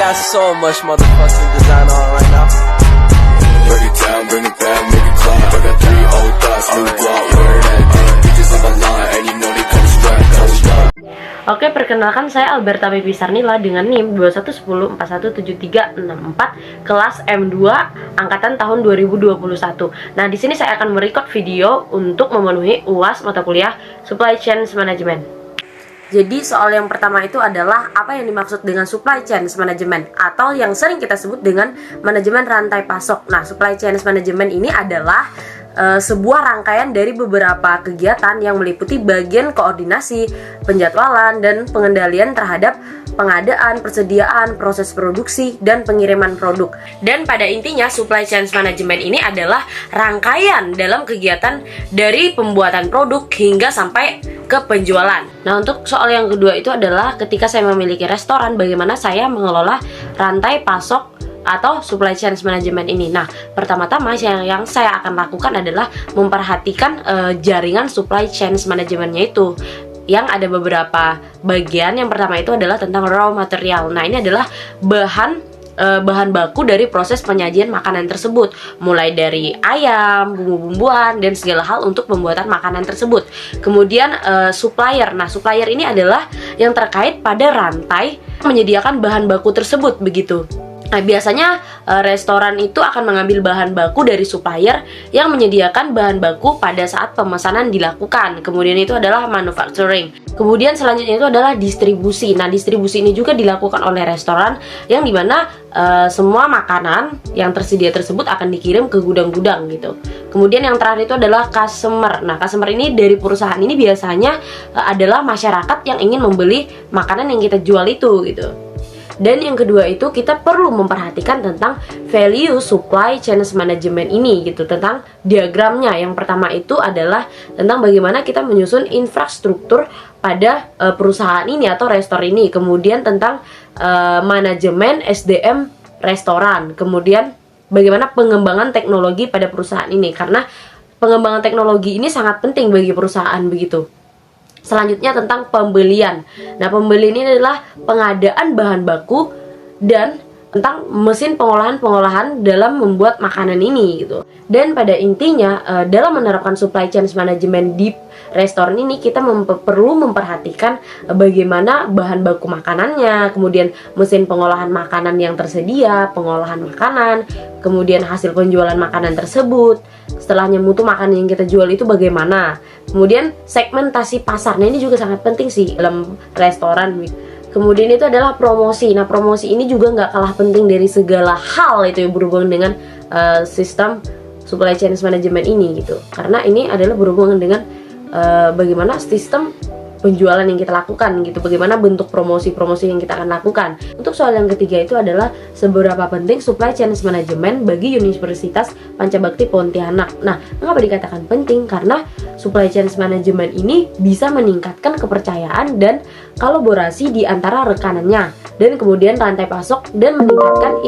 got so much motherfucking design on right now. Break it down, bring it back, make it clap. I got 3 old thoughts, new guap, where that thing. Bitches on my line, and you know they come strapped, hold up. Oke, perkenalkan saya Alberta Baby Sarnila dengan NIM 2110417364 kelas M2 angkatan tahun 2021. Nah, di sini saya akan merecord video untuk memenuhi UAS mata kuliah Supply Chain Management. Jadi soal yang pertama itu adalah apa yang dimaksud dengan supply chain management atau yang sering kita sebut dengan manajemen rantai pasok. Nah, supply chain management ini adalah sebuah rangkaian dari beberapa kegiatan yang meliputi bagian koordinasi, penjadwalan, dan pengendalian terhadap pengadaan, persediaan, proses produksi, dan pengiriman produk. Dan pada intinya supply chain management ini adalah rangkaian dalam kegiatan dari pembuatan produk hingga sampai ke penjualan. Nah, untuk soal yang kedua itu adalah ketika saya memiliki restoran, bagaimana saya mengelola rantai pasok atau supply chain management ini. Nah, pertama-tama yang saya akan lakukan adalah memperhatikan jaringan supply chain managementnya itu, yang ada beberapa bagian. Yang pertama itu adalah tentang raw material. Nah, ini adalah bahan baku dari proses penyajian makanan tersebut, mulai dari ayam, bumbu-bumbuan, dan segala hal untuk pembuatan makanan tersebut. Kemudian supplier. Nah, supplier ini adalah yang terkait pada rantai menyediakan bahan baku tersebut, begitu. Nah, biasanya restoran itu akan mengambil bahan baku dari supplier yang menyediakan bahan baku pada saat pemesanan dilakukan. Kemudian itu adalah manufacturing. Kemudian selanjutnya itu adalah distribusi. Nah, distribusi ini juga dilakukan oleh restoran yang dimana semua makanan yang tersedia tersebut akan dikirim ke gudang-gudang gitu. Kemudian yang terakhir itu adalah customer. Nah, customer ini dari perusahaan ini biasanya adalah masyarakat yang ingin membeli makanan yang kita jual itu gitu. Dan yang kedua itu kita perlu memperhatikan tentang value supply chain management ini gitu, tentang diagramnya. Yang pertama itu adalah tentang bagaimana kita menyusun infrastruktur pada perusahaan ini atau restoran ini. Kemudian tentang manajemen SDM restoran. Kemudian bagaimana pengembangan teknologi pada perusahaan ini, karena pengembangan teknologi ini sangat penting bagi perusahaan begitu. Selanjutnya tentang pembelian. Nah, pembelian ini adalah pengadaan bahan baku dan tentang mesin pengolahan dalam membuat makanan ini gitu. Dan pada intinya dalam menerapkan supply chain management di restoran ini kita perlu memperhatikan bagaimana bahan baku makanannya, kemudian mesin pengolahan makanan yang tersedia, pengolahan makanan, kemudian hasil penjualan makanan tersebut, setelahnya mutu makanan yang kita jual itu bagaimana. Kemudian segmentasi pasarnya ini juga sangat penting sih dalam restoran. Kemudian itu adalah promosi. Nah, promosi ini juga nggak kalah penting dari segala hal itu yang berhubungan dengan sistem supply chain management ini gitu. Karena ini adalah berhubungan dengan bagaimana sistem penjualan yang kita lakukan gitu, bagaimana bentuk promosi-promosi yang kita akan lakukan. Untuk soal yang ketiga itu adalah seberapa penting supply chain management bagi Universitas Pancabakti Pontianak. Nah, mengapa dikatakan penting? Karena supply chain management ini bisa meningkatkan kepercayaan dan kolaborasi di antara rekanannya, dan kemudian rantai pasok, dan meningkatkan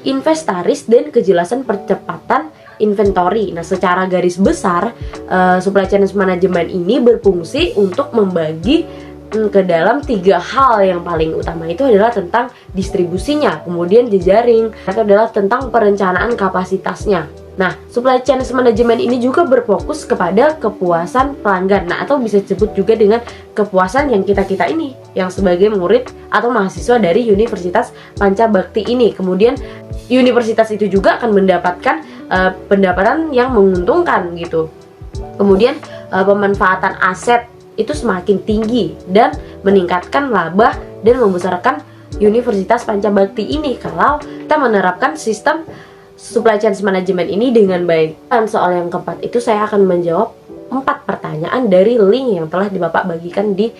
inventaris dan kejelasan percepatan inventory. Nah, secara garis besar supply chain management ini berfungsi untuk membagi ke dalam 3 hal. Yang paling utama itu adalah tentang distribusinya, kemudian jejaring, atau adalah tentang perencanaan kapasitasnya. Nah, supply chain management ini juga berfokus kepada kepuasan pelanggan. Nah, atau bisa disebut juga dengan kepuasan yang kita ini yang sebagai murid atau mahasiswa dari Universitas Pancabakti ini. Kemudian universitas itu juga akan mendapatkan pendapatan yang menguntungkan gitu. Kemudian pemanfaatan aset itu semakin tinggi dan meningkatkan laba dan membesarkan Universitas Pancabakti ini kalau kita menerapkan sistem supply chain management ini dengan baik. Dan soal yang keempat itu saya akan menjawab 4 pertanyaan dari link yang telah Bapak bagikan di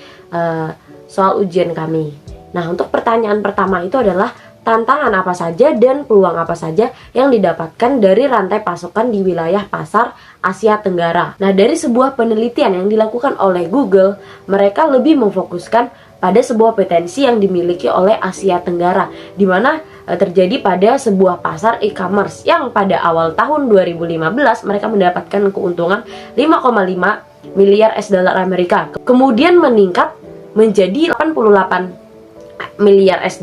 soal ujian kami. Nah, untuk pertanyaan pertama itu adalah tantangan apa saja dan peluang apa saja yang didapatkan dari rantai pasokan di wilayah pasar Asia Tenggara. Nah, dari sebuah penelitian yang dilakukan oleh Google, mereka lebih memfokuskan pada sebuah potensi yang dimiliki oleh Asia Tenggara, di mana terjadi pada sebuah pasar e-commerce yang pada awal tahun 2015 mereka mendapatkan keuntungan 5,5 miliar US$ Amerika. Kemudian meningkat menjadi 88 miliar US$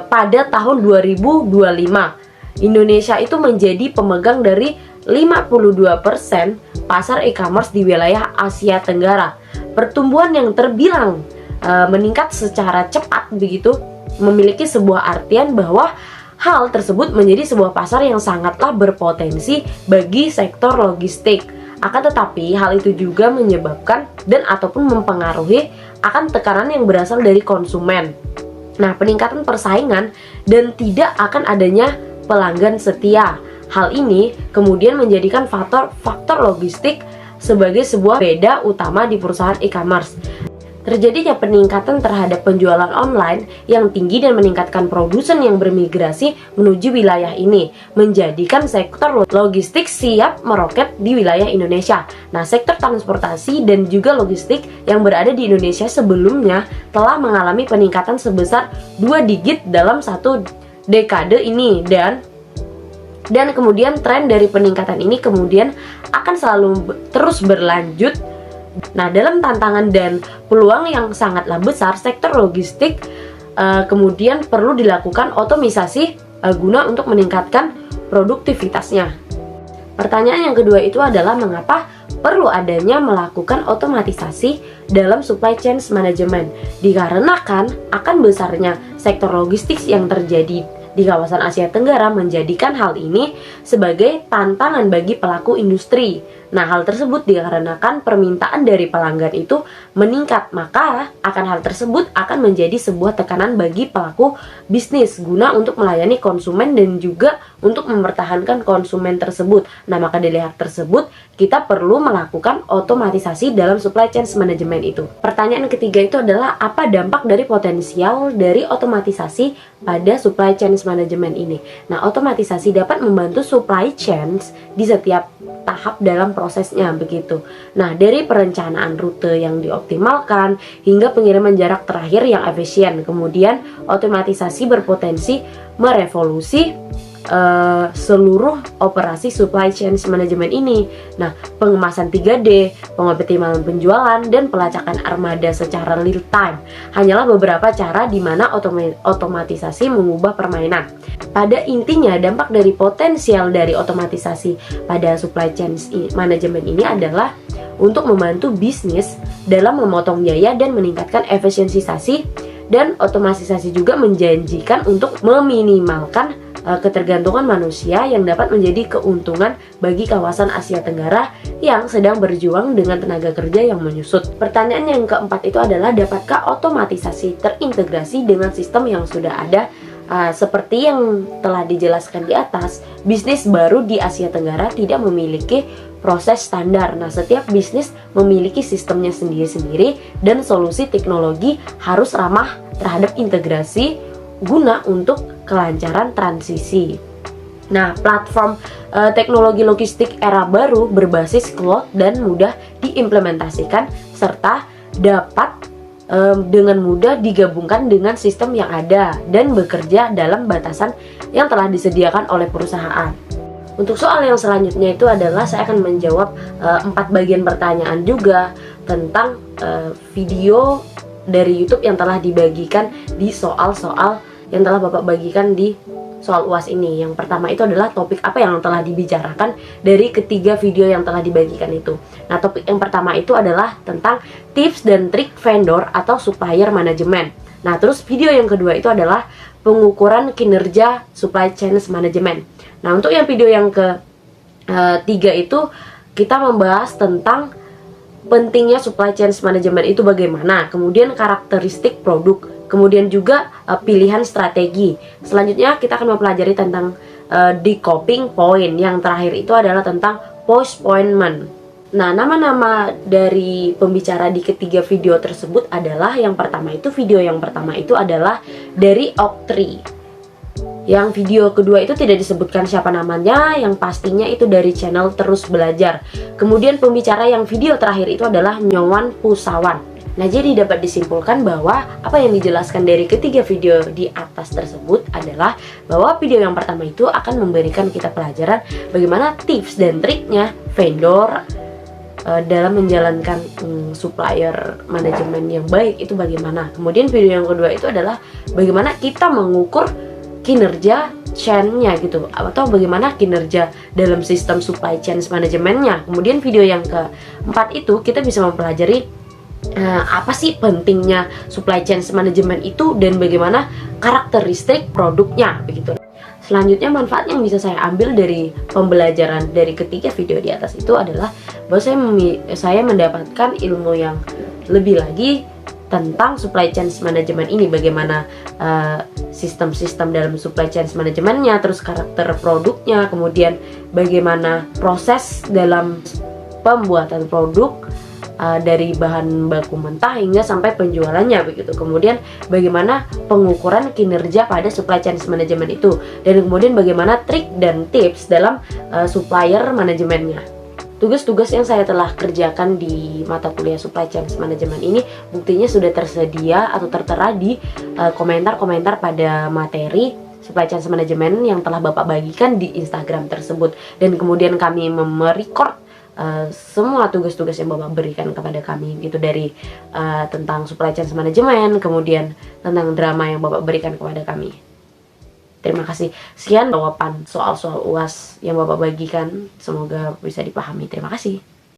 pada tahun 2025 Indonesia itu menjadi pemegang dari 52% pasar e-commerce di wilayah Asia Tenggara. Pertumbuhan yang terbilang meningkat secara cepat begitu memiliki sebuah artian bahwa hal tersebut menjadi sebuah pasar yang sangatlah berpotensi bagi sektor logistik. Akan tetapi hal itu juga menyebabkan dan ataupun mempengaruhi akan tekanan yang berasal dari konsumen. Nah, peningkatan persaingan dan tidak akan adanya pelanggan setia. Hal ini kemudian menjadikan faktor logistik sebagai sebuah beda utama di perusahaan e-commerce. Terjadinya peningkatan terhadap penjualan online yang tinggi dan meningkatkan produsen yang bermigrasi menuju wilayah ini, menjadikan sektor logistik siap meroket di wilayah Indonesia. Nah, sektor transportasi dan juga logistik yang berada di Indonesia sebelumnya telah mengalami peningkatan sebesar 2 digit dalam 1 dekade ini, dan kemudian tren dari peningkatan ini kemudian akan selalu terus berlanjut. Nah, dalam tantangan dan peluang yang sangatlah besar, sektor logistik kemudian perlu dilakukan otomatisasi guna untuk meningkatkan produktivitasnya. Pertanyaan yang kedua itu adalah mengapa perlu adanya melakukan otomatisasi dalam supply chain management? Dikarenakan akan besarnya sektor logistik yang terjadi di kawasan Asia Tenggara menjadikan hal ini sebagai tantangan bagi pelaku industri. Nah, hal tersebut dikarenakan permintaan dari pelanggan itu meningkat, maka akan hal tersebut akan menjadi sebuah tekanan bagi pelaku bisnis guna untuk melayani konsumen dan juga untuk mempertahankan konsumen tersebut. Nah, maka dari hal tersebut kita perlu melakukan otomatisasi dalam supply chain management itu. Pertanyaan ketiga itu adalah apa dampak dari potensial dari otomatisasi pada supply chain management ini. Nah, otomatisasi dapat membantu supply chain di setiap tahap dalam prosesnya begitu. Nah, dari perencanaan rute yang dioptimalkan hingga pengiriman jarak terakhir yang efisien. Kemudian otomatisasi berpotensi merevolusi seluruh operasi supply chain management ini. Nah, pengemasan 3D, pengoptimalan penjualan, dan pelacakan armada secara real time hanyalah beberapa cara di mana otomatisasi mengubah permainan. Pada intinya, dampak dari potensial dari otomatisasi pada supply chain management ini adalah untuk membantu bisnis dalam memotong biaya dan meningkatkan efisiensi, dan otomatisasi juga menjanjikan untuk meminimalkan ketergantungan manusia yang dapat menjadi keuntungan bagi kawasan Asia Tenggara yang sedang berjuang dengan tenaga kerja yang menyusut. Pertanyaan yang keempat itu adalah dapatkah otomatisasi terintegrasi dengan sistem yang sudah ada? Seperti yang telah dijelaskan di atas, bisnis baru di Asia Tenggara tidak memiliki proses standar. Nah, setiap bisnis memiliki sistemnya sendiri-sendiri dan solusi teknologi harus ramah terhadap integrasi guna untuk kelancaran transisi. Nah, platform teknologi logistik era baru berbasis cloud dan mudah diimplementasikan serta dapat dengan mudah digabungkan dengan sistem yang ada dan bekerja dalam batasan yang telah disediakan oleh perusahaan. Untuk soal yang selanjutnya itu adalah saya akan menjawab 4 bagian pertanyaan juga tentang video dari YouTube yang telah dibagikan di soal-soal yang telah Bapak bagikan di soal UAS ini. Yang pertama itu adalah topik apa yang telah dibicarakan dari ketiga video yang telah dibagikan itu. Nah, topik yang pertama itu adalah tentang tips dan trik vendor atau supplier management. Nah, terus video yang kedua itu adalah pengukuran kinerja supply chain management. Nah, untuk yang video yang ketiga itu kita membahas tentang pentingnya supply chain management itu bagaimana, kemudian karakteristik produk, kemudian juga pilihan strategi. Selanjutnya kita akan mempelajari tentang decouplling point. Yang terakhir itu adalah tentang postponement. Nah, nama-nama dari pembicara di ketiga video tersebut adalah video yang pertama itu adalah dari Oktri. Yang video kedua itu tidak disebutkan siapa namanya, yang pastinya itu dari channel Terus Belajar. Kemudian pembicara yang video terakhir itu adalah Nyowan Pusawan. Nah, jadi dapat disimpulkan bahwa apa yang dijelaskan dari ketiga video di atas tersebut adalah bahwa video yang pertama itu akan memberikan kita pelajaran bagaimana tips dan triknya vendor dalam menjalankan supplier manajemen yang baik itu bagaimana. Kemudian video yang kedua itu adalah bagaimana kita mengukur kinerja chain-nya gitu, atau bagaimana kinerja dalam sistem supply chain manajemennya. Kemudian video yang keempat itu kita bisa mempelajari apa sih pentingnya supply chain management itu dan bagaimana karakteristik produknya begitu. Selanjutnya manfaat yang bisa saya ambil dari pembelajaran dari ketiga video di atas itu adalah bahwa saya mendapatkan ilmu yang lebih lagi tentang supply chain management ini, bagaimana sistem-sistem dalam supply chain manajemennya, terus karakter produknya, kemudian bagaimana proses dalam pembuatan produk dari bahan baku mentah hingga sampai penjualannya begitu. Kemudian bagaimana pengukuran kinerja pada supply chain management itu, dan kemudian bagaimana trik dan tips dalam supplier manajemennya. Tugas-tugas yang saya telah kerjakan di mata kuliah supply chain management ini buktinya sudah tersedia atau tertera di komentar-komentar pada materi supply chain management yang telah Bapak bagikan di Instagram tersebut. Dan kemudian kami merecord semua tugas-tugas yang Bapak berikan kepada kami gitu, dari tentang supply chain management, kemudian tentang drama yang Bapak berikan kepada kami. Terima kasih. Sekian jawaban soal-soal UAS yang Bapak bagikan, semoga bisa dipahami. Terima kasih.